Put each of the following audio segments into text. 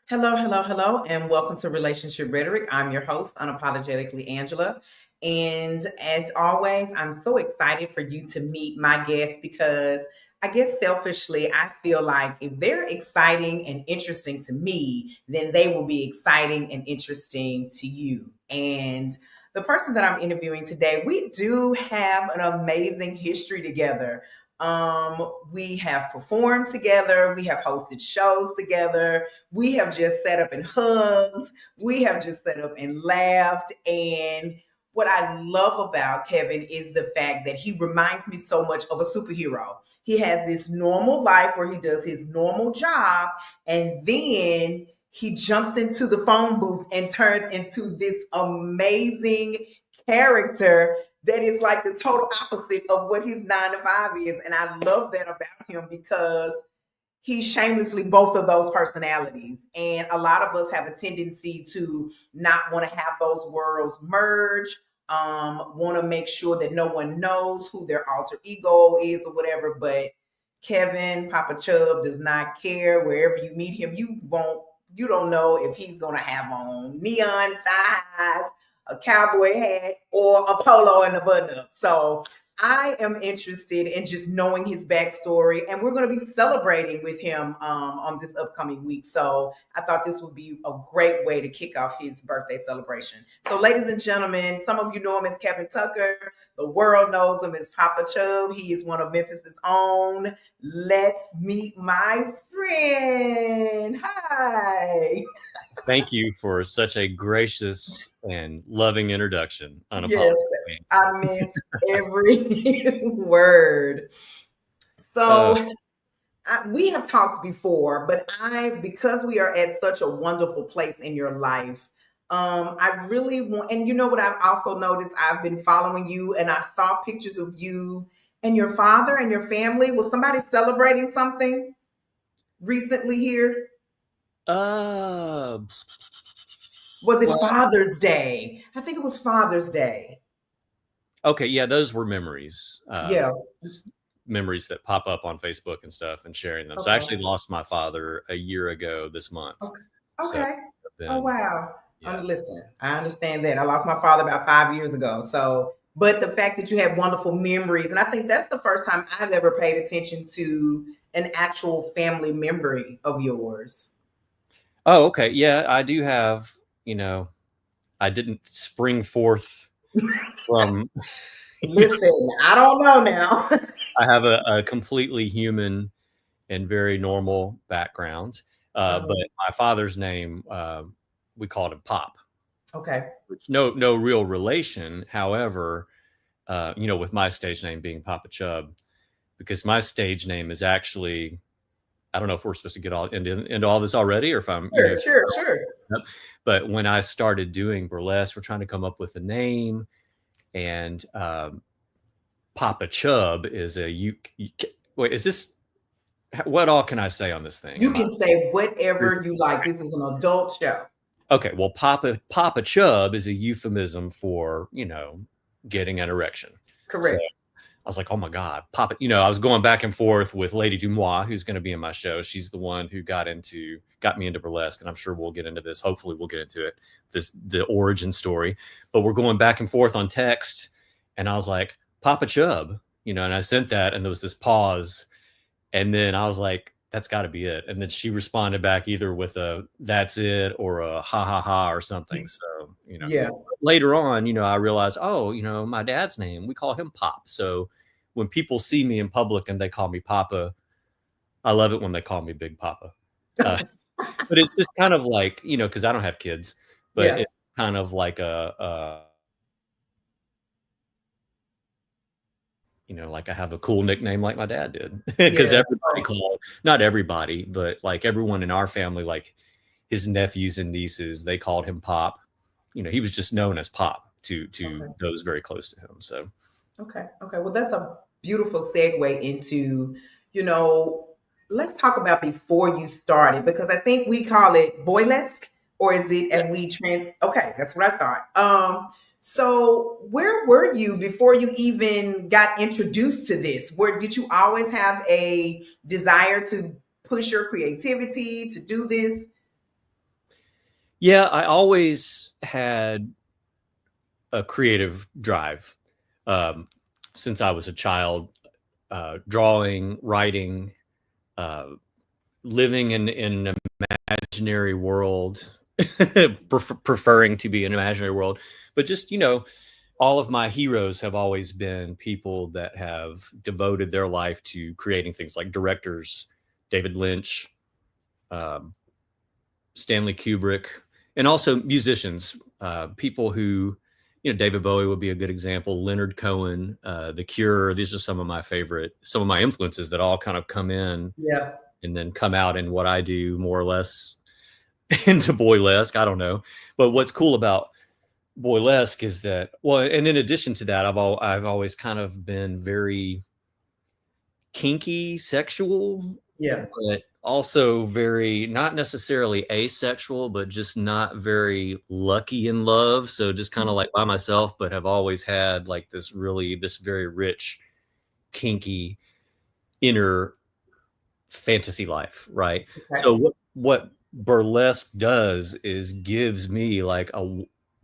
Hello, hello, hello, and welcome to Relationship Rhetoric. I'm your host, Unapologetically Angela. And as always, I'm so excited for you to meet my guests because I guess selfishly, I feel like if they're exciting and interesting to me, then they will be exciting and interesting to you. And the person that I'm interviewing today, we do have an amazing history together. We have performed together, we have hosted shows together, we have just sat up and hugged. We have just sat up and laughed. And what I love about Kevin is the fact that he reminds me so much of a superhero. He has this normal life where he does his normal job, and then he jumps into the phone booth and turns into this amazing character that is like the total opposite of what his 9 to 5 is. And I love that about him because he's shamelessly both of those personalities. And a lot of us have a tendency to not want to have those worlds merge, want to make sure that no one knows who their alter ego is or whatever. But Kevin, Papa Chubb, does not care. Wherever you meet him, you don't know if he's going to have on neon thighs, a cowboy hat, or a polo and a button up. So I am interested in just knowing his backstory, and we're going to be celebrating with him on this upcoming week. So I thought this would be a great way to kick off his birthday celebration. So, ladies and gentlemen, some of you know him as Kevin Tucker. The world knows him as Papa Chubb. He is one of Memphis's own. Let's meet my friend. Hi. Thank you for such a gracious and loving introduction. Yes, I meant every word. Uh, So we have talked before, but because we are at such a wonderful place in your life, I really want, and you know what I've also noticed, I've been following you and I saw pictures of you and your father and your family. Was somebody celebrating something recently here? uh, Was it well, Father's Day? I think it was Father's Day. okay, yeah, those were memories. Yeah. Just memories that pop up on Facebook and stuff and sharing them. So I Okay. actually lost my father a year ago this month. Okay. So Okay. I've Oh been, wow. yeah. Listen, I understand that. I lost my father about 5 years ago. So, but the fact that you have wonderful memories, and I think that's the first time I've ever paid attention to an actual family memory of yours. Oh, okay. Yeah, I do have, you know, I didn't spring forth from, Listen, I don't know now. I have a completely human and very normal background. But Uh-huh. my father's name, we called him Pop, Okay. which no real relation. However, with my stage name being Papa Chubb, because my stage name is actually, I don't know if we're supposed to get all into all this already, or if I'm, Sure, sure, sure. but when I started doing burlesque, we're trying to come up with a name, and Papa Chubb is a wait, is this what all can I say on this thing? You Am I can say whatever you like. This is an adult show. okay? Well, Papa Chubb is a euphemism for getting an erection. So Correct. I was like, oh my God, Papa. I was going back and forth with Lady Dumois, who's going to be in my show. She's the one who got me into burlesque, and I'm sure we'll get into this. Hopefully, we'll get into it, the origin story. But we're going back and forth on text, and I was like, Papa Chubb, and I sent that, and there was this pause, and then I was like, that's got to be it. And then she responded back either with a "that's it" or a "ha ha ha" or something. So Yeah. later on, I realized, oh, my dad's name, we call him Pop. So when people see me in public and they call me Papa, I love it when they call me Big Papa. Uh, but it's just kind of like, because I don't have kids, but Yeah. it's kind of like like I have a cool nickname like my dad did. Because Yeah. everybody called, not everybody, but like everyone in our family, like his nephews and nieces, they called him Pop. He was just known as Pop to Okay. those very close to him. So Okay. Okay. Well, that's a beautiful segue into, you know, let's talk about before you started because I think we call it boylesque, or is it? And yes. we Okay, that's what I thought. So where were you before you even got introduced to this? Where did you always have a desire to push your creativity to do this? Yeah, I always had a creative drive um, since I was a child, drawing, writing, uh, living in an imaginary world, preferring to be an imaginary world. But just, all of my heroes have always been people that have devoted their life to creating things like directors, David Lynch, um, Stanley Kubrick, and also musicians, people who, David Bowie would be a good example, Leonard Cohen, The Cure. These are some of my influences that all kind of come in Yeah. and then come out in what I do more or less into boylesque. I don't know. But what's cool about boylesque is that, well, and in addition to that, I've always kind of been very kinky, sexual, Yeah. but also very not necessarily asexual, but just not very lucky in love. So just kind of like by myself, but have always had like this very rich, kinky inner fantasy life, right? Okay. So what burlesque does is gives me like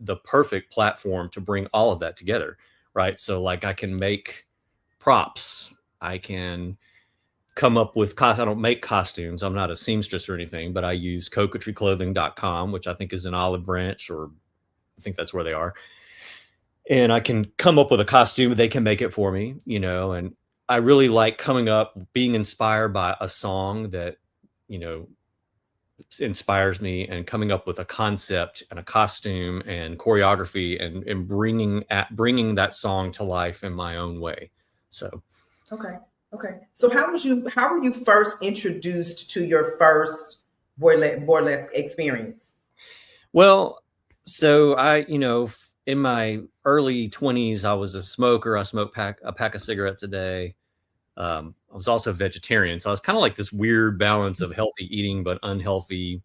the perfect platform to bring all of that together, right? So like I can make props, I can come up with I don't make costumes. I'm not a seamstress or anything, but I use coquetryclothing.com, which I think is an Olive Branch, or I think that's where they are. And I can come up with a costume, they can make it for me, and I really like coming up, being inspired by a song that, you know, inspires me, and coming up with a concept and a costume and choreography, and bringing that song to life in my own way. So Okay. Okay. So how were you first introduced to your first burlesque experience? well, so in my early 20s, I was a smoker. I smoked a pack of cigarettes a day. I was also vegetarian, so I was kind of like this weird balance of healthy eating but unhealthy,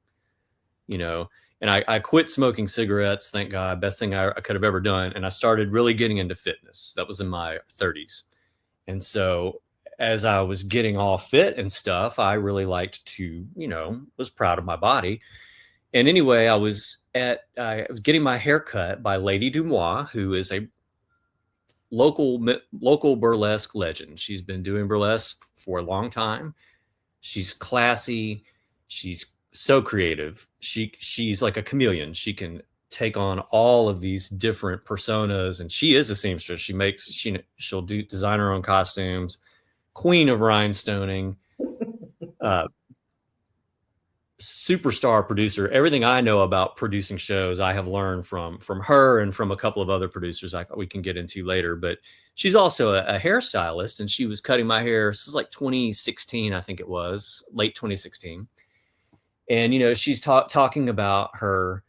you know. And I quit smoking cigarettes, thank God, best thing I could have ever done. And I started really getting into fitness. That was in my 30s, and so as I was getting all fit and stuff, I really liked to, was proud of my body. And anyway, I was getting my hair cut by Lady Dumois, who is a local burlesque legend. She's been doing burlesque for a long time. She's classy. She's so creative. She's like a chameleon. She can take on all of these different personas, and she is a seamstress. She'll design her own costumes. Queen of rhinestoning. Uh, Superstar producer. Everything I know about producing shows, I have learned from her and from a couple of other producers we can get into later. But she's also a hairstylist, and she was cutting my hair. This is like 2016, I think it was, late 2016. And she's talking about her.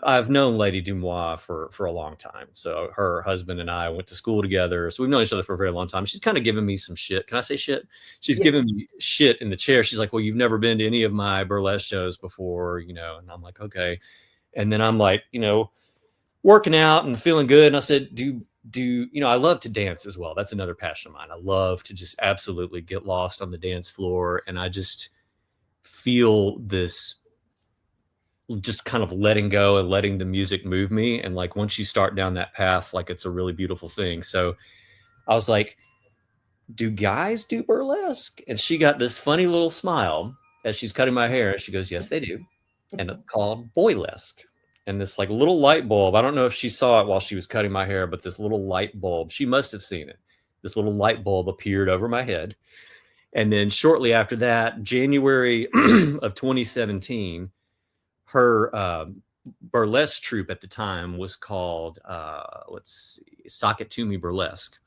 I've known Lady Dumois for a long time. So her husband and I went to school together. So we've known each other for a very long time. She's kind of giving me some shit. Can I say shit? She's Yeah. giving me shit in the chair. She's like, "Well, you've never been to any of my burlesque shows before, And I'm like, "Okay." And then I'm like, working out and feeling good. And I said, I love to dance as well. That's another passion of mine. I love to just absolutely get lost on the dance floor. And I just feel this just kind of letting go and letting the music move me. And like, once you start down that path, like, it's a really beautiful thing. So I was like, do guys do burlesque? And she got this funny little smile as she's cutting my hair. She goes, yes, they do. And it's called boylesque. And this like little light bulb, I don't know if she saw it while she was cutting my hair, but this little light bulb, she must have seen it. This little light bulb appeared over my head. And then shortly after that, January of 2017, her burlesque troupe at the time was called, let's see, Sock It To Me Burlesque.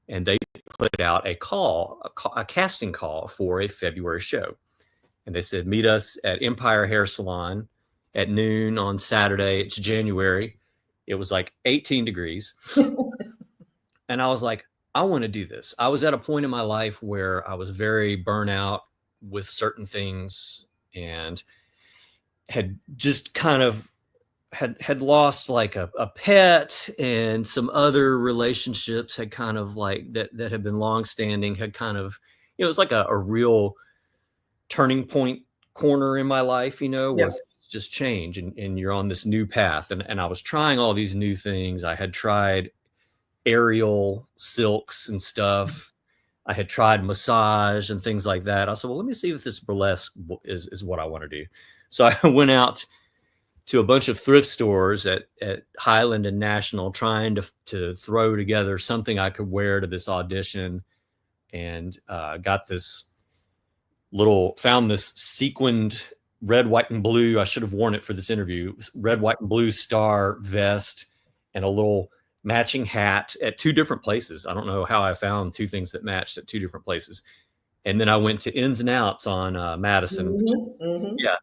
And they put out a casting call for a February show. And they said, meet us at Empire Hair Salon at noon on Saturday. It's January. It was like 18 degrees. And I was like, I want to do this. I was at a point in my life where I was very burnout with certain things, and had just kind of had lost like a pet, and some other relationships had kind of like that had been long standing, had kind of, it was like a real turning point corner in my life, where Yeah. things just change, and you're on this new path. And I was trying all these new things. I had tried aerial silks and stuff. I had tried massage and things like that. I said, well, let me see if this burlesque is what I want to do. So I went out to a bunch of thrift stores at Highland and National, trying to throw together something I could wear to this audition, and got this found this sequined red, white, and blue. I should have worn it for this interview. Red, white, and blue star vest and a little matching hat at two different places. I don't know how I found two things that matched at two different places. And then I went to Ins and Outs on Madison. Yeah,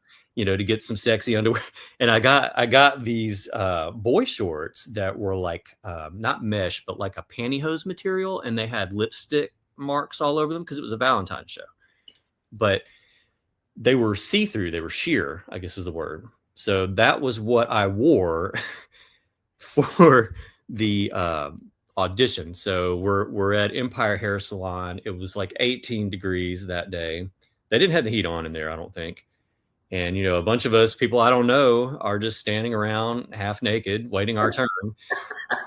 to get some sexy underwear. And I got these boy shorts that were like not mesh, but like a pantyhose material, and they had lipstick marks all over them because it was a Valentine's show. But they were see-through. They were sheer, I guess is the word. So that was what I wore for the audition. So we're at Empire Hair Salon. It was like 18 degrees that day. They didn't have the heat on in there, I don't think. And, a bunch of us, people I don't know, are just standing around half naked, waiting our turn.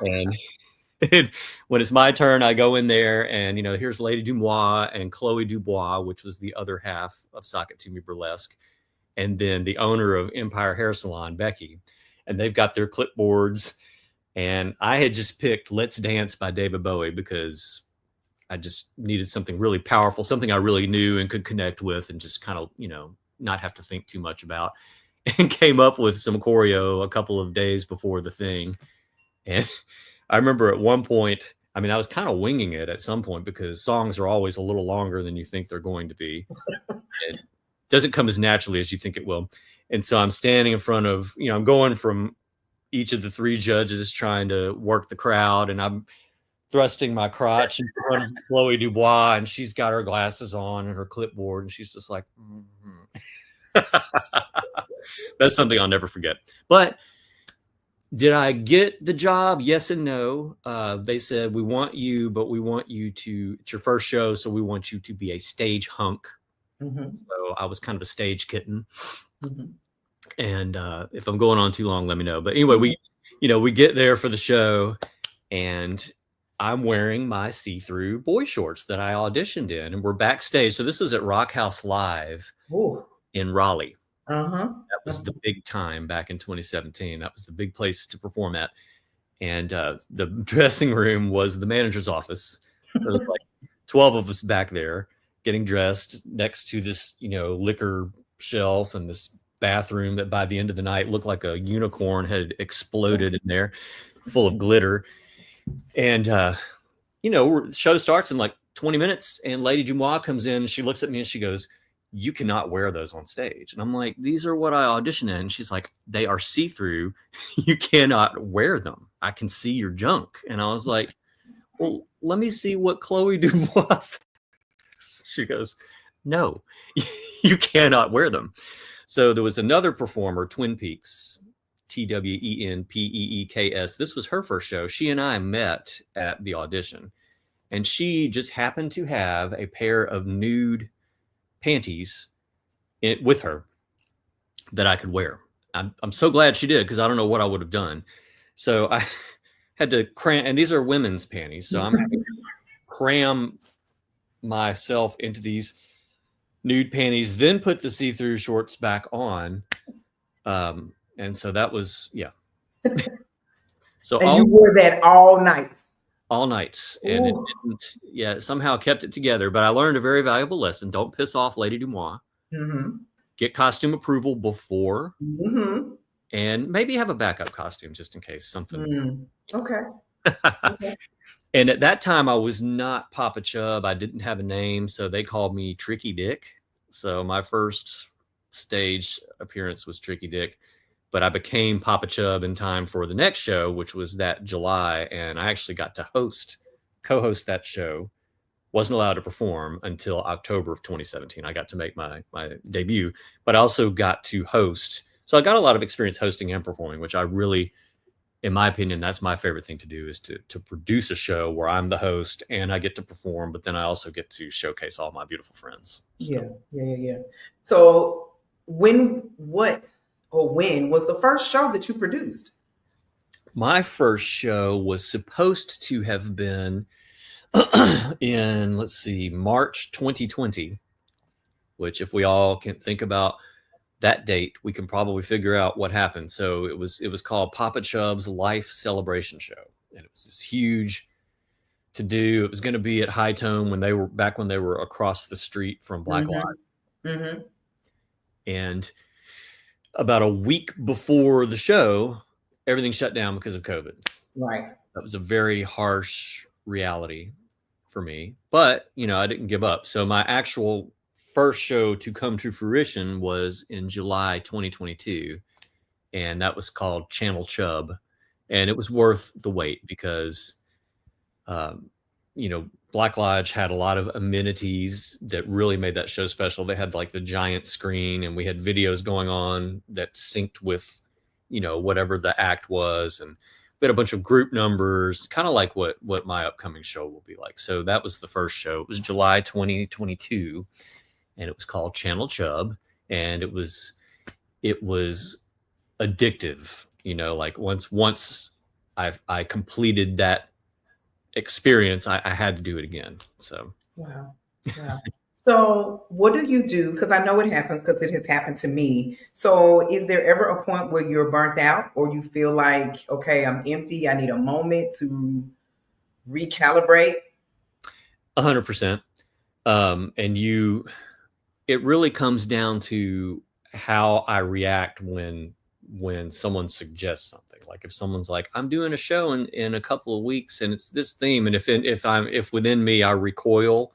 And when it's my turn, I go in there, and, here's Lady Dumois and Chloe Dubois, which was the other half of Sock It To Me Burlesque. And then the owner of Empire Hair Salon, Becky. And they've got their clipboards. And I had just picked Let's Dance by David Bowie because I just needed something really powerful, something I really knew and could connect with, and just kind of, not have to think too much about, and came up with some choreo a couple of days before the thing. And I remember at one point, I was kind of winging it at some point because songs are always a little longer than you think they're going to be. It doesn't come as naturally as you think it will. And so I'm standing in front of, I'm going from each of the three judges trying to work the crowd, and I'm thrusting my crotch in front of Chloe Dubois, and she's got her glasses on and her clipboard, and she's just like, That's something I'll never forget. But did I get the job? Yes and no. They said, we want you, but we want you to, it's your first show, so we want you to be a stage hunk. So I was kind of a stage kitten. And if I'm going on too long, let me know. But anyway, we get there for the show, and I'm wearing my see-through boy shorts that I auditioned in, and we're backstage. So this was at Rock House Live in Raleigh. That was the big time back in 2017. That was the big place to perform at. And the dressing room was the manager's office. There was like 12 of us back there getting dressed next to this, liquor shelf, and this bathroom that by the end of the night looked like a unicorn had exploded in there, full of glitter. And, the show starts in like 20 minutes, and Lady Dumois comes in, and she looks at me and she goes, you cannot wear those on stage. And I'm like, these are what I auditioned in. And she's like, they are see-through. You cannot wear them. I can see your junk. And I was like, well, let me see what Chloe Dubois. She goes, no, you cannot wear them. So there was another performer, Twin Peaks, Twenpeeks. This was her first show. She and I met at the audition, and she just happened to have a pair of nude panties with her that I could wear. I'm so glad she did, because I don't know what I would have done. So I had to cram, and these are women's panties, so I'm having to cram myself into these nude panties, then put the see-through shorts back on. And so that was, So and you wore that all night. All night. And it didn't, somehow kept it together. But I learned a very valuable lesson. Don't piss off Lady Dumois. Get costume approval before. And maybe have a backup costume just in case something. Okay. And at that time, I was not Papa Chubb. I didn't have a name, so they called me Tricky Dick. So my first stage appearance was Tricky Dick. But I became Papa Chubb in time for the next show, which was that July. And I actually got to co-host that show. Wasn't allowed to perform until October of 2017. I got to make my debut, but I also got to host. So I got a lot of experience hosting and performing, which I really, in my opinion, that's my favorite thing to do, is to produce a show where I'm the host and I get to perform, but then I also get to showcase all my beautiful friends. So. So what or when was the first show that you produced? My first show was supposed to have been in, let's see, March 2020, which if we all can think about that date, we can probably figure out what happened. So it was called Papa Chubb's Life Celebration Show. And it was this huge to do. It was going to be at High Tone when they were across the street from Black Lives. Mm-hmm. And about a week before the show, everything shut down because of COVID. Right. That was a very harsh reality for me, but I didn't give up. So my actual first show to come to fruition was in July 2022, and that was called Channel Chubb, and it was worth the wait because Black Lodge had a lot of amenities that really made that show special. They had like the giant screen, and we had videos going on that synced with whatever the act was, and we had a bunch of group numbers, kind of like what my upcoming show will be like. So that was the first show. It was July 2022, and it was called Channel Chubb, and it was addictive. Like once I completed that experience, I had to do it again. So wow. So what do you do? Because I know it happens because it has happened to me. So is there ever a point where you're burnt out or you feel like, okay, I'm empty, I need a moment to recalibrate? 100%. It really comes down to how I react when someone suggests something. Like if someone's like, I'm doing a show in a couple of weeks and it's this theme, and if within me I recoil,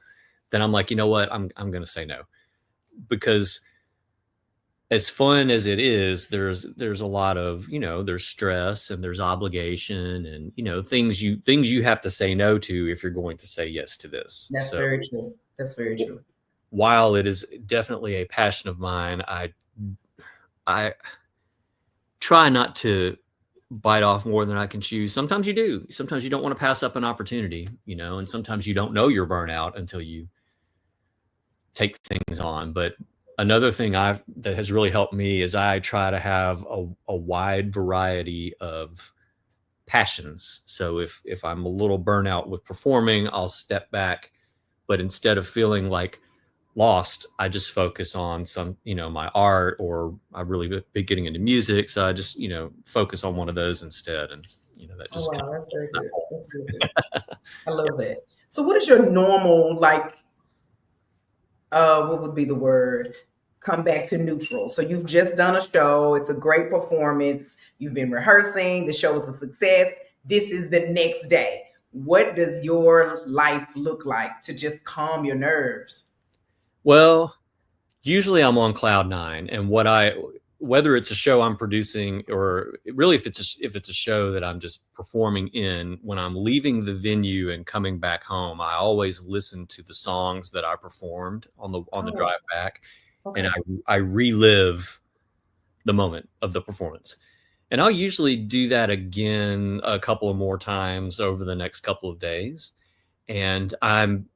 then I'm like, you know what, I'm going to say no, because as fun as it is, there's a lot of, there's stress and there's obligation and, things you have to say no to if you're going to say yes to this. That's very true. That's very true. While it is definitely a passion of mine, I try not to bite off more than I can chew. Sometimes you do. Sometimes you don't want to pass up an opportunity, and sometimes you don't know you're burnout until you take things on. But another thing that has really helped me is I try to have a wide variety of passions. So if I'm a little burnout with performing, I'll step back, but instead of feeling like lost, I just focus on some, my art, or I really been getting into music. So I just, focus on one of those instead. And, that just, that's very good. That's really good. I love that. So what is your normal, what would be the word? Come back to neutral. So you've just done a show. It's a great performance. You've been rehearsing. The show is a success. This is the next day. What does your life look like to just calm your nerves? Well, usually I'm on cloud nine, and whether it's a show I'm producing, or really if it's a show that I'm just performing in, when I'm leaving the venue and coming back home, I always listen to the songs that I performed on the drive back, and I relive the moment of the performance. And I'll usually do that again a couple of more times over the next couple of days. And I'm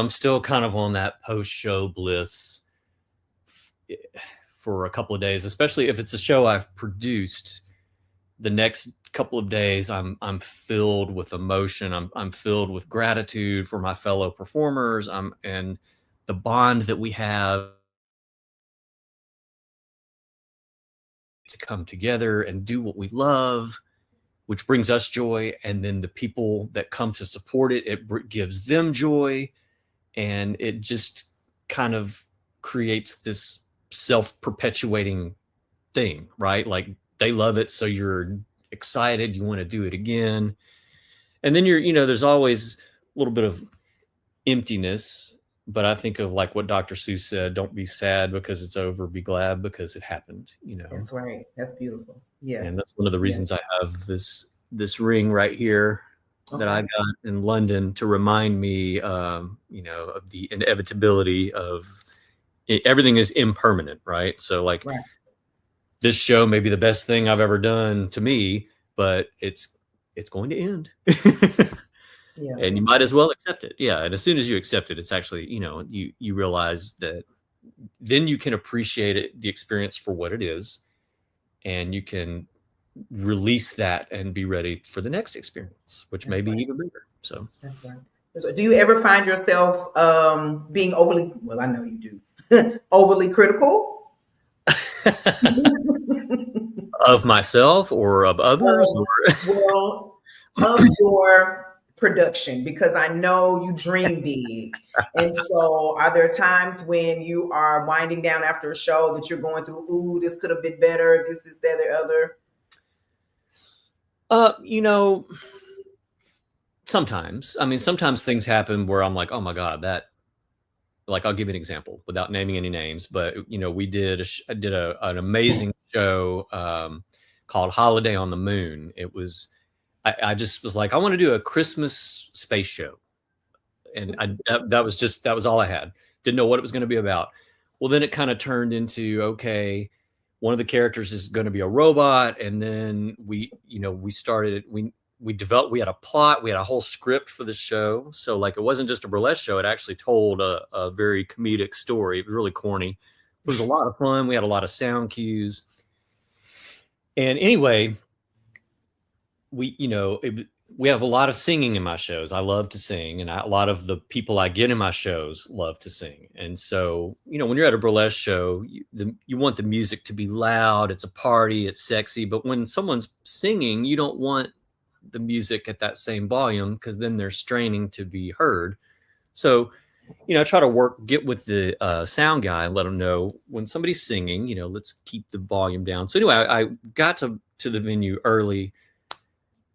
still kind of on that post-show bliss for a couple of days, especially if it's a show I've produced. The next couple of days, I'm filled with emotion. I'm filled with gratitude for my fellow performers. And the bond that we have to come together and do what we love, which brings us joy. And then the people that come to support it gives them joy. And it just kind of creates this self-perpetuating thing, right? Like they love it, so you're excited, you want to do it again. And then there's always a little bit of emptiness, but I think of like what Dr. Seuss said, don't be sad because it's over, be glad because it happened, That's right. That's beautiful. Yeah. And that's one of the reasons I have this ring right here that I got in London to remind me, of the inevitability of everything is impermanent, right? So like this show may be the best thing I've ever done to me, but it's going to end. And you might as well accept it. Yeah. And as soon as you accept it, it's actually, you realize that then you can appreciate it, the experience for what it is. and you can release that and be ready for the next experience, which That's may be right. even bigger. So That's right. So do you ever find yourself being overly, well, I know you do, overly critical? of myself or of others, Of, or well, of your production, because I know you dream big. And so, are there times when you are winding down after a show that you're going through, ooh, this could have been better, this, that, or other? you know, sometimes. I mean, sometimes things happen where I'm like, oh my god, that. Like, I'll give you an example without naming any names, but we did I did an amazing show called Holiday on the Moon. It was I just was like, I want to do a Christmas space show, and that was all I had. Didn't know what it was going to be about. Well, then it kind of turned into, okay, one of the characters is going to be a robot, and then we developed, we had a plot, we had a whole script for the show. So like, it wasn't just a burlesque show, it actually told a very comedic story. It was really corny. It was a lot of fun. We had a lot of sound cues, and anyway, we have a lot of singing in my shows. I love to sing, and a lot of the people I get in my shows love to sing. And so, when you're at a burlesque show, you want the music to be loud. It's a party. It's sexy. But when someone's singing, you don't want the music at that same volume, because then they're straining to be heard. So, I try to get with the sound guy and let them know when somebody's singing, let's keep the volume down. So anyway, I got to the venue early,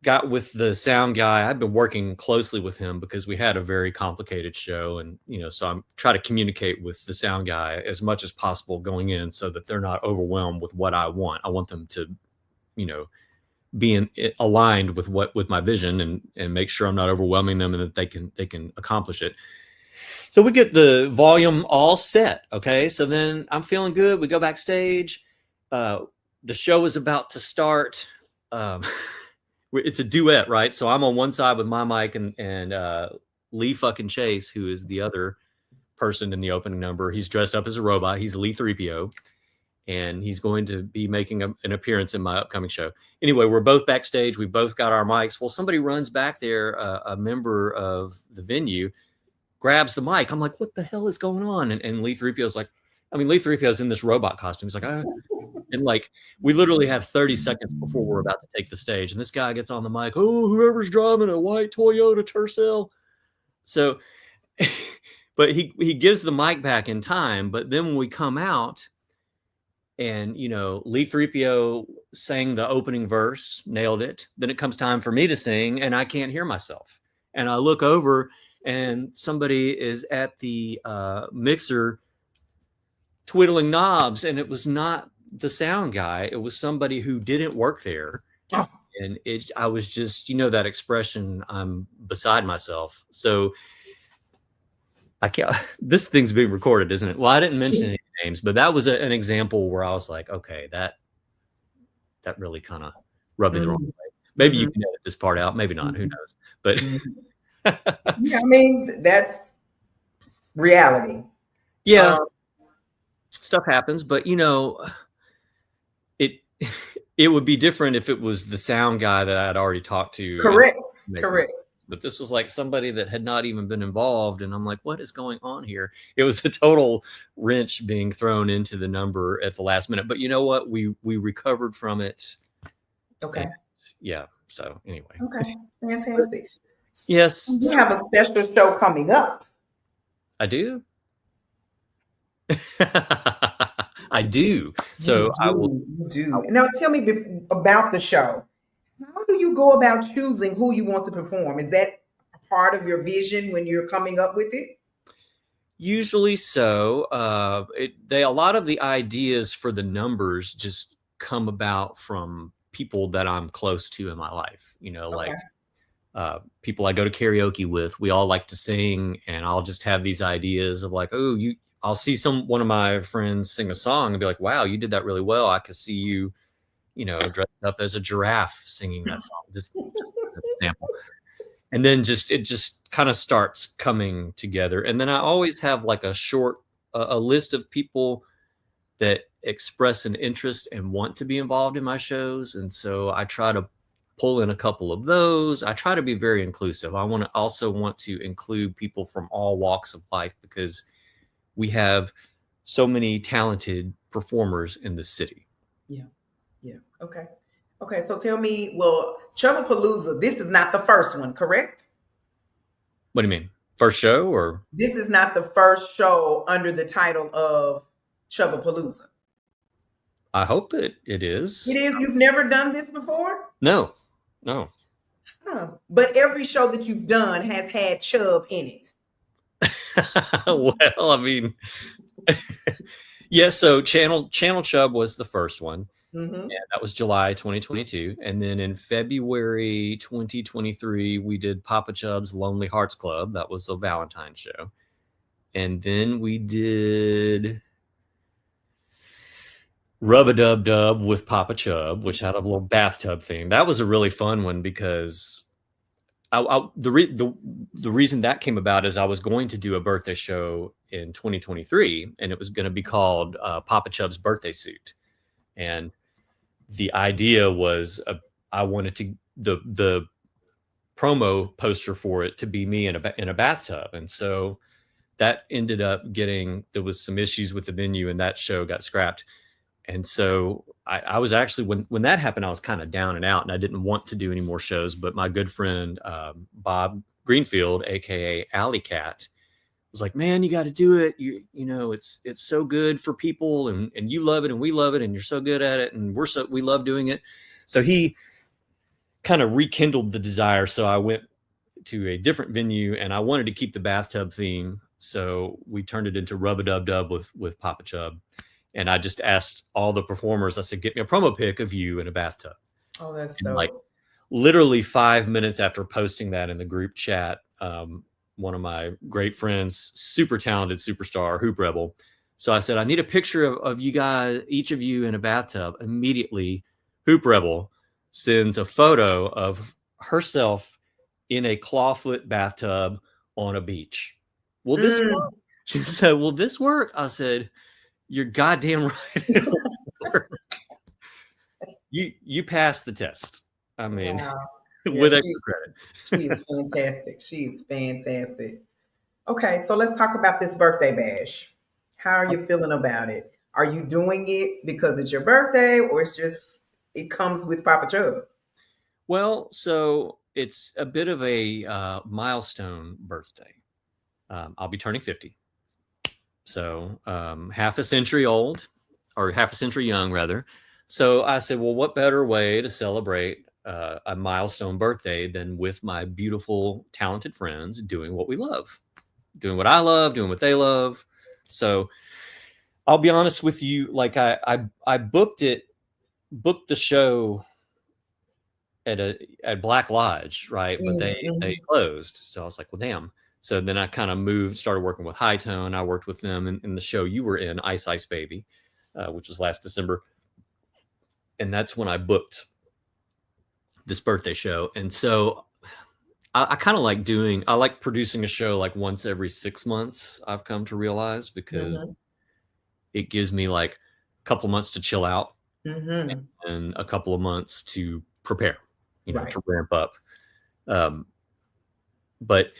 got with the sound guy. I've been working closely with him because we had a very complicated show. And, so I'm trying to communicate with the sound guy as much as possible going in, so that they're not overwhelmed with what I want. I want them to, be aligned with my vision, and make sure I'm not overwhelming them, and that they can accomplish it. So we get the volume all set. Okay. So then I'm feeling good. We go backstage. The show is about to start. It's a duet, right? So I'm on one side with my mic, and Lee fucking Chase, who is the other person in the opening number. He's dressed up as a robot. He's Lee 3PO, and he's going to be making an appearance in my upcoming show. Anyway, we're both backstage. We both got our mics. Well, somebody runs back there, a member of the venue, grabs the mic. I'm like, what the hell is going on? And Lee 3PO's like, Lee 3PO's in this robot costume. He's like, and like, we literally have 30 seconds before we're about to take the stage. And this guy gets on the mic, oh, whoever's driving a white Toyota Tercel. So, but he gives the mic back in time. But then when we come out, and, Lee 3PO sang the opening verse, nailed it. Then it comes time for me to sing, and I can't hear myself. And I look over, and somebody is at the mixer twiddling knobs, and it was not the sound guy. It was somebody who didn't work there. Oh. And I was just, that expression, I'm beside myself. So I can't, this thing's being recorded, isn't it? Well, I didn't mention any names, but that was an example where I was like, okay, that really kind of rubbed me the wrong way. Maybe you can edit this part out, maybe not, who knows? But yeah, that's reality. Yeah, stuff happens, but it would be different if it was the sound guy that I had already talked to. Correct. But this was like somebody that had not even been involved, and I'm like, what is going on here? It was a total wrench being thrown into the number at the last minute. But you know what? We recovered from it. Okay. Yeah. So anyway. Okay. Fantastic. Yes. You have a special show coming up. I do. I do. So You do. Now tell me about the show. How do you go about choosing who you want to perform? Is that part of your vision when you're coming up with it? Usually so. A lot of the ideas for the numbers just come about from people that I'm close to in my life. Like people I go to karaoke with. We all like to sing, and I'll just have these ideas of like, oh, I'll see one of my friends sing a song and be like, wow, you did that really well. I could see you, dressed up as a giraffe singing that song. Just an example. And then it just kind of starts coming together. And then I always have like a list of people that express an interest and want to be involved in my shows. And so I try to pull in a couple of those. I try to be very inclusive. I also want to include people from all walks of life, because we have so many talented performers in the city. Yeah. Okay. So tell me, well, Chubbapalooza, this is not the first one, correct? What do you mean? First show, or? This is not the first show under the title of Chubbapalooza. I hope it is. It is? You've never done this before? No. Huh. But every show that you've done has had Chubb in it. Well, I mean, yeah. So Channel Chubb was the first one. Mm-hmm. And that was July 2022. And then in February 2023, we did Papa Chubb's Lonely Hearts Club. That was a Valentine's show. And then we did Rub-a-Dub-Dub with Papa Chubb, which had a little bathtub theme. That was a really fun one, because the reason that came about is I was going to do a birthday show in 2023, and it was going to be called Papa Chubb's Birthday Suit. And the idea was I wanted to the promo poster for it to be me in a bathtub. And so that ended up there was some issues with the venue, and that show got scrapped. And so I was actually, when that happened, I was kind of down and out, and I didn't want to do any more shows. But my good friend, Bob Greenfield, AKA Alley Cat, was like, man, you got to do it. You know, it's so good for people, and you love it, and we love it, and you're so good at it, and we love doing it. So he kind of rekindled the desire. So I went to a different venue, and I wanted to keep the bathtub theme. So we turned it into Rub-a-Dub-Dub with Papa Chubb. And I just asked all the performers, I said, get me a promo pic of you in a bathtub. Oh, that's dope. Like literally 5 minutes after posting that in the group chat, one of my great friends, super talented superstar, Hoop Rebel. So I said, I need a picture of you guys, each of you in a bathtub. Immediately, Hoop Rebel sends a photo of herself in a clawfoot bathtub on a beach. Will this work? She said, will this work? I said, you're goddamn right. You passed the test. I mean, wow. With extra credit. She is fantastic. She's fantastic. Okay, so let's talk about this birthday bash. How are you feeling about it? Are you doing it because it's your birthday, or it's just it comes with Papa Chubb? Well, so it's a bit of a milestone birthday. I'll be turning 50. So half a century old, or half a century young, rather. So I said, well, what better way to celebrate a milestone birthday than with my beautiful, talented friends doing what we love, doing what I love, doing what they love. So I'll be honest with you, like I booked the show at Black Lodge, right? But they closed. So I was like, well, damn. So then I kind of started working with High Tone. I worked with them in the show you were in, Ice Ice Baby, which was last December. And that's when I booked this birthday show. And so I kind of I like producing a show like once every 6 months, I've come to realize, because it gives me like a couple months to chill out and a couple of months to prepare, to ramp up. But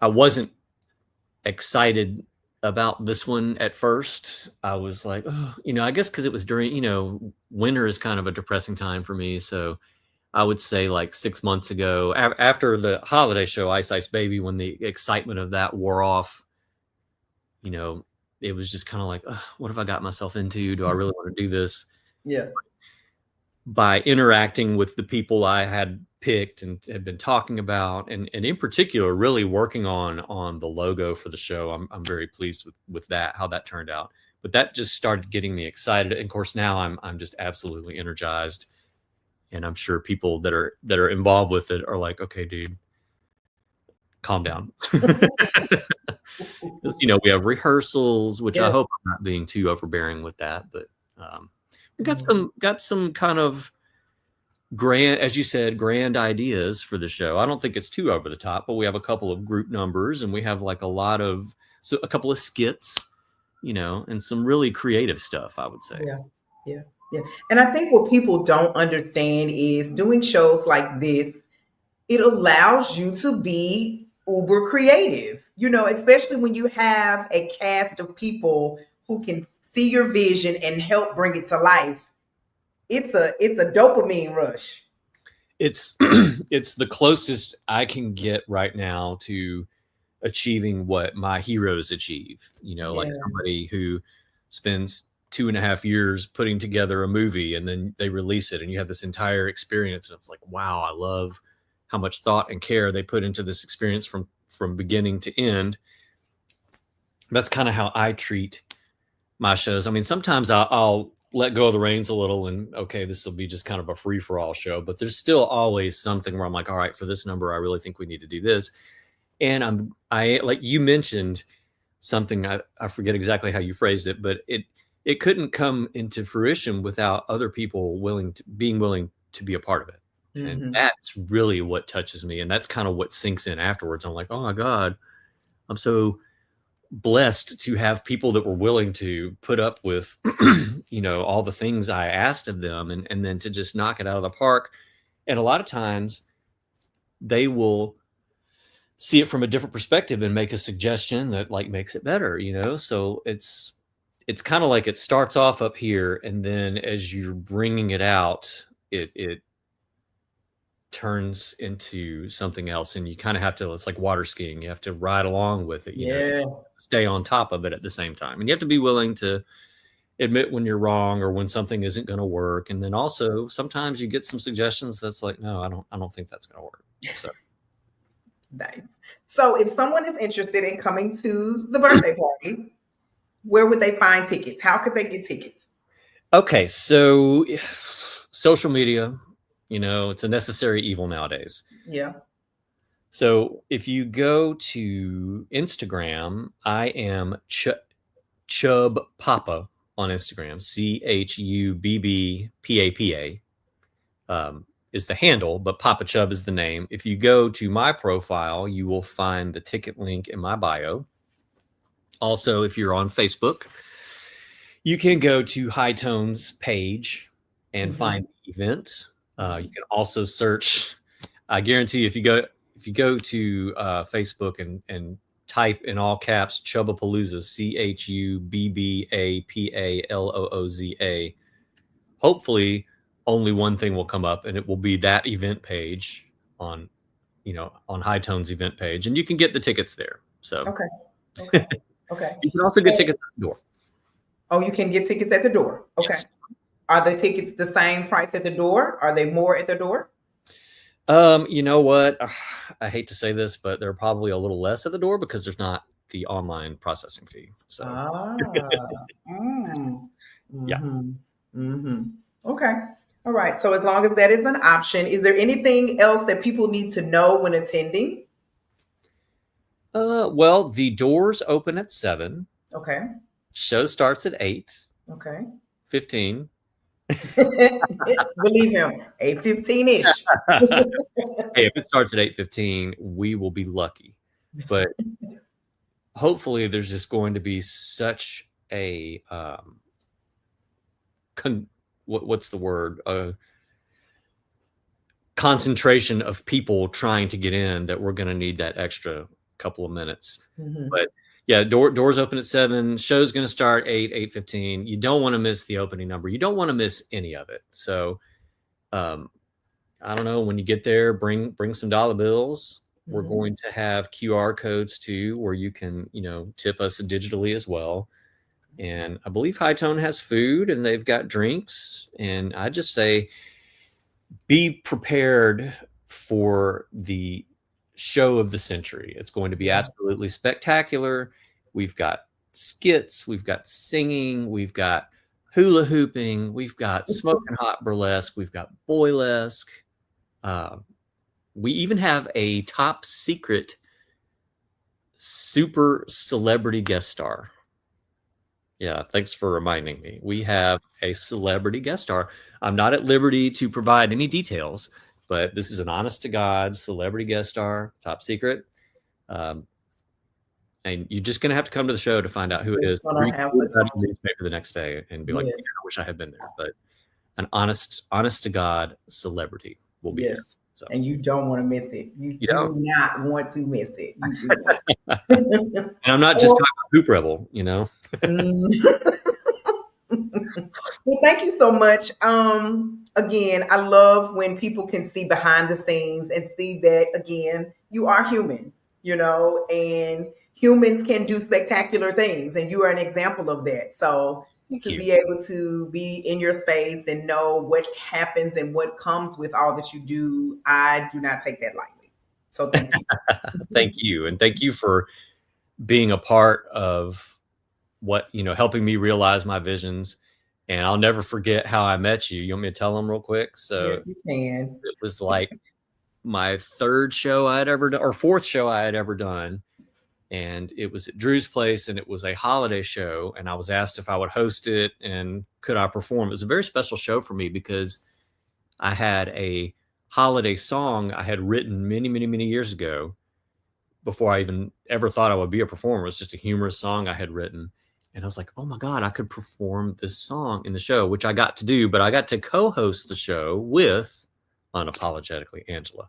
I wasn't excited about this one at first. I was like, oh, I guess because it was during, winter is kind of a depressing time for me. So I would say like 6 months ago, after the holiday show, Ice Ice Baby, when the excitement of that wore off, it was just kind of like, what have I got myself into? Do I really want to do this? Yeah. By interacting with the people I had picked and had been talking about, and in particular, really working on the logo for the show. I'm very pleased with that, how that turned out. But that just started getting me excited. And of course, now I'm just absolutely energized. And I'm sure people that are involved with it are like, okay, dude, calm down. We have rehearsals, which I hope I'm not being too overbearing with that, but we got some kind of grand, as you said, grand ideas for the show. I don't think it's too over the top, but we have a couple of group numbers, and we have like a couple of skits and some really creative stuff, I would say. Yeah, yeah, yeah. And I think what people don't understand is doing shows like this, it allows you to be uber creative, especially when you have a cast of people who can see your vision and help bring it to life. It's a dopamine rush. It's it's the closest I can get right now to achieving what my heroes achieve. Like Yeah. somebody who spends 2.5 years putting together a movie and then they release it and you have this entire experience and it's like, wow, I love how much thought and care they put into this experience from beginning to end. That's kind of how I treat my shows. I mean, sometimes I'll let go of the reins a little and okay, this will be just kind of a free for all show, but there's still always something where I'm like, all right, for this number, I really think we need to do this. And I like you mentioned something, I forget exactly how you phrased it, but it couldn't come into fruition without other people being willing to be a part of it. And Hmm. that's really what touches me. And that's kind of what sinks in afterwards. I'm like, oh my God, I'm so blessed to have people that were willing to put up with, all the things I asked of them and then to just knock it out of the park. And a lot of times they will see it from a different perspective and make a suggestion that like makes it better, so it's kind of like it starts off up here and then as you're bringing it out, it turns into something else and you kind of have to, it's like water skiing, you have to ride along with it, Yeah. stay on top of it at the same time, and you have to be willing to admit when you're wrong or when something isn't going to work, and then also sometimes you get some suggestions that's like, no, I don't think that's going to work. So Nice. So if someone is interested in coming to the birthday party, where would they find tickets? How could they get tickets? okay, so social media, it's a necessary evil nowadays. Yeah. So if you go to Instagram, I am Chubb Papa on Instagram. CHUBBPAPA is the handle, but Papa Chubb is the name. If you go to my profile, you will find the ticket link in my bio. Also, if you're on Facebook, you can go to High Tones page and Mhm. find the event. You can also search. I guarantee if you go to Facebook and type in all caps Chubbapalooza, CHUBBAPALOOZA, hopefully only one thing will come up, and it will be that event page on High Tones event page, and you can get the tickets there. So Okay. Okay. Okay. you can also get tickets at the door. Oh, you can get tickets at the door. Okay. Yes. Are the tickets the same price at the door? Are they more at the door? You know what? I hate to say this, but they're probably a little less at the door because there's not the online processing fee. So Ah. Mm. yeah. Mm-hmm. Mm-hmm. Okay. All right. So as long as that is an option, is there anything else that people need to know when attending? Well, the doors open at 7. Okay. Show starts at Okay. 8:15. Believe him, 8:15-ish. Hey, if it starts at 8:15, we will be lucky. But hopefully there's just going to be such a what's the word? Concentration of people trying to get in that we're going to need that extra couple of minutes. Mhm. But yeah, doors open at 7. Show's going to start 8:15. You don't want to miss the opening number. You don't want to miss any of it. So, I don't know, when you get there, bring some dollar bills. We're Mhm. going to have QR codes too, where you can, tip us digitally as well. And I believe High Tone has food and they've got drinks. And I just say, be prepared for the show of the century. It's going to be Yeah. absolutely spectacular. We've got skits, we've got singing, we've got hula hooping, we've got smoking hot burlesque, we've got boylesque. We even have a top secret super celebrity guest star. Yeah, thanks for reminding me. We have a celebrity guest star. I'm not at liberty to provide any details, but this is an honest to God celebrity guest star, top secret. Um, And you're just going to have to come to the show to find out who it Just is. gonna Read have about to it in come the to. newspaper the next day and be like, Yes, "Man, I wish I had been there." But an honest to God celebrity will be there. yes. So And you don't want to miss it. You you do don't. not want to miss it. You do And not. I'm not just Well, talking about Hoop Rebel, you know. mm. Well, thank you so much. Again, I love when people can see behind the scenes and see that again, you are human, and humans can do spectacular things, and you are an example of that. So Thank to you. be able to be in your space and know what happens and what comes with all that you do, I do not take that lightly. So thank you. Thank you, and thank you for being a part of what helping me realize my visions. And I'll never forget how I met you. You want me to tell them real quick? So Yes, you can. it was like my third show I had ever done, or fourth show I had ever done. And it was at Drew's place, and it was a holiday show. And I was asked if I would host it and could I perform. It was a very special show for me because I had a holiday song I had written many, many, many years ago before I even ever thought I would be a performer. It was just a humorous song I had written. And I was like, oh my God, I could perform this song in the show, which I got to do, but I got to co-host the show with Unapologetically Angela.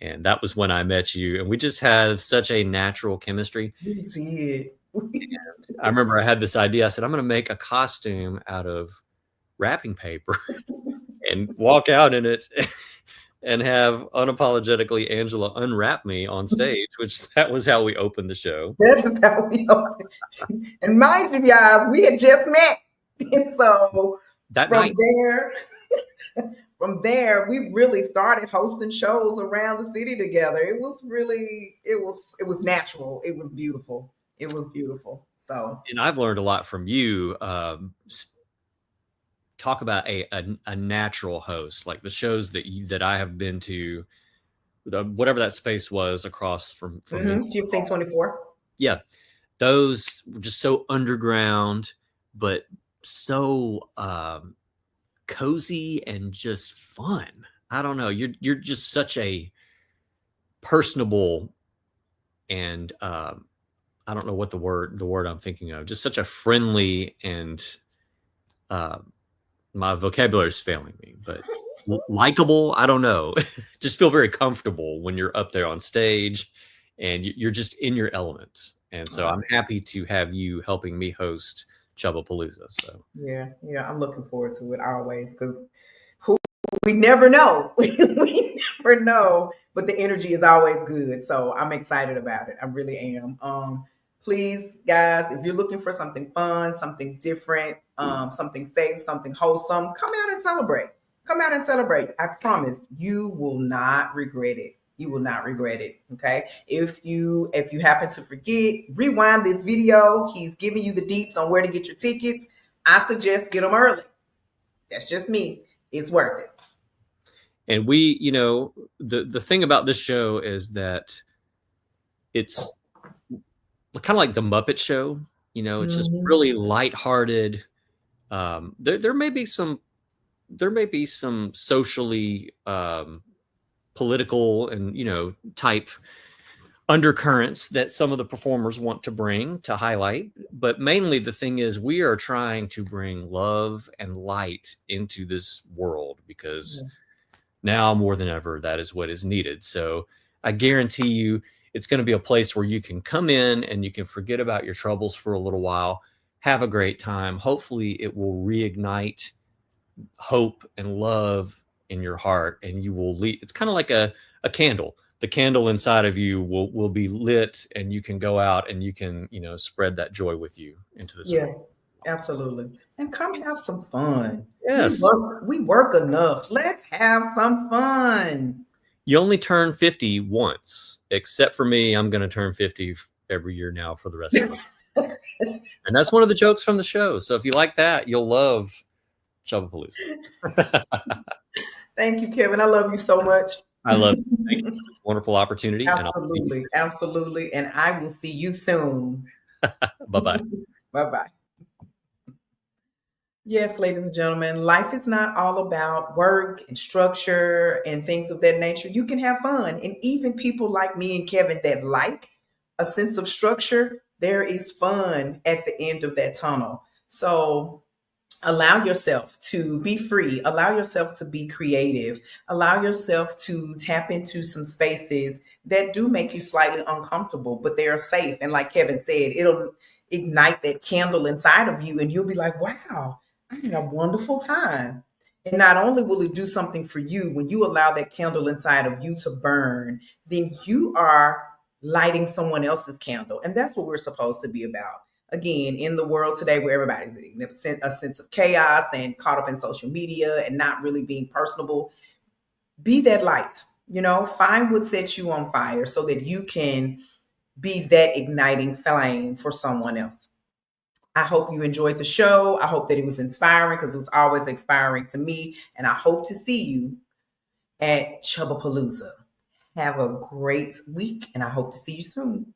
And that was when I met you. And we just had such a natural chemistry. We did. I remember I had this idea. I said, I'm going to make a costume out of wrapping paper and walk out in it and have Unapologetically Angela unwrap me on stage, which that was how we opened the show. That is how we opened. And mind you, guys, we had just met. And so That from night, there, we really started hosting shows around the city together. It was really, it was natural. It was beautiful. It was beautiful. So and I've learned a lot from you. Talk about a natural host, like the shows that I have been to, whatever that space was across from me. 1524. Yeah, those were just so underground, but so cozy and just fun. I don't know. You're just such a personable and I don't know what the word I'm thinking of. Just such a friendly and my vocabulary is failing me, but likable. I don't know. Just feel very comfortable when you're up there on stage, and you're just in your element. And so I'm happy to have you helping me host Chubbapalooza. So yeah, I'm looking forward to it always because we never know. We never know, but the energy is always good. So I'm excited about it. I really am. Please, guys, if you're looking for something fun, something different, something safe, something wholesome, come out and celebrate. Come out and celebrate. I promise you will not regret it. You will not regret it. Okay. If you happen to forget, rewind this video. He's giving you the deets on where to get your tickets. I suggest get them early. That's just me. It's worth it. and we, the thing about this show is that it's kind of like the Muppet Show. It's just really lighthearted. There may be some socially political and type undercurrents that some of the performers want to bring to highlight, but mainly the thing is we are trying to bring love and light into this world because now more than ever that is what is needed. So I guarantee you it's going to be a place where you can come in and you can forget about your troubles for a little while, have a great time. Hopefully it will reignite hope and love in your heart, and you will lead. It's kind of like a candle. The candle inside of you will be lit, and you can go out and you can spread that joy with you into this world. Absolutely. And come have some fun. Yes. We work enough. Let's have some fun. You only turn 50 once, except for me. I'm going to turn 50 every year now for the rest of us. And that's one of the jokes from the show. So if you like that, you'll love Chubbapalooza. Thank you, Kevin. I love you so much. I love you. Thank you for this wonderful opportunity. Absolutely. Absolutely. And I will see you soon. Bye-bye. Bye-bye. Yes, ladies and gentlemen, life is not all about work and structure and things of that nature. You can have fun. And even people like me and Kevin that like a sense of structure, there is fun at the end of that tunnel. So allow yourself to be free, allow yourself to be creative, allow yourself to tap into some spaces that do make you slightly uncomfortable, but they are safe. And like Kevin said, it'll ignite that candle inside of you, and you'll be like, wow, I had a wonderful time. And not only will it do something for you, when you allow that candle inside of you to burn, then you are lighting someone else's candle. And that's what we're supposed to be about. Again, in the world today where everybody's in a sense of chaos and caught up in social media and not really being personable, be that light. Find what sets you on fire so that you can be that igniting flame for someone else. I hope you enjoyed the show. I hope that it was inspiring, because it was always inspiring to me. And I hope to see you at Chubbapalooza. Have a great week, and I hope to see you soon.